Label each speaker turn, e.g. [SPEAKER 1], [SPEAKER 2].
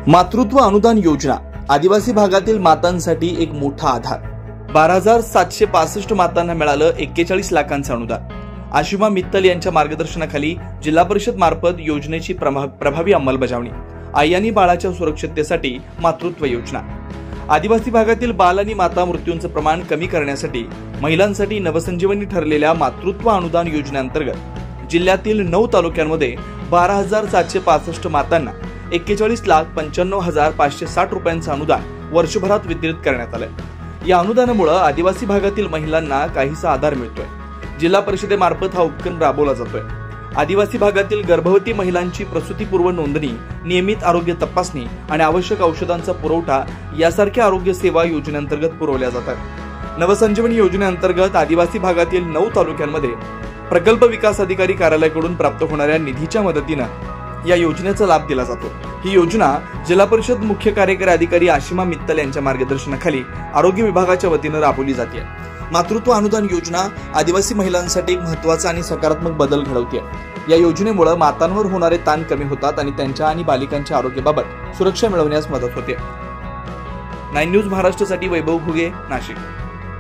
[SPEAKER 1] मातृत्व अनुदान योजना आदिवासी भागातील मातांसाठी एक मोठा आधार। 12,765 मातांना मिळालं 41 लाखांचं अनुदान। आशिमा मित्तल यांच्या मार्गदर्शनाखाली जिल्हा परिषद मार्फत योजनेची प्रभावी अंमलबजावणी। आई आणि बाळाच्या सुरक्षिततेसाठी मातृत्व योजना। आदिवासी भागातील बाल आणि माता मृत्यूंचं प्रमाण कमी करण्यासाठी महिलांसाठी नवसंजीवनी ठरलेल्या मातृत्व अनुदान योजनेअंतर्गत जिल्ह्यातील 9 तालुक्यांमध्ये 12,765 मातांना 41,95,560 रुपयांचं अनुदान वर्षभरात वितरित करण्यात आलंय। या अनुदानामुळे आदिवासी भागातील महिलांना काहीसा आधार मिळतोय। जिल्हा परिषदेमार्फत हा उपक्रम राबवला जातोय। आदिवासी भागातील गर्भवती महिलांची प्रसूतीपूर्व नोंदणी, नियमित आरोग्य तपासणी आणि आवश्यक औषधांचा पुरवठा यासारख्या आरोग्य सेवा योजनेअंतर्गत पुरवल्या जातात। नवसंजीवनी योजनेअंतर्गत आदिवासी भागातील 9 तालुक्यांमध्ये प्रकल्प विकास अधिकारी कार्यालयाकडून प्राप्त होणाऱ्या निधीच्या मदतीने या योजनेचा लाभ दिला जातो। ही योजना जिल्हा परिषद मुख्य कार्यकारी अधिकारी आशिमा मित्तल यांच्या मार्गदर्शनाखाली आरोग्य विभागाच्या वतीने राबवली जाते। मातृत्व अनुदान योजना आदिवासी महिलांसाठी एक महत्त्वाचा आणि सकारात्मक बदल घडवते। या योजनेमुळे मातांवर होणारे ताण कमी होतात आणि त्यांच्या आणि बालिकांच्या आरोग्याबाबत सुरक्षा मिळवण्यास मदत होते। 9 न्यूज महाराष्ट्रासाठी वैभव घुगे, नाशिक।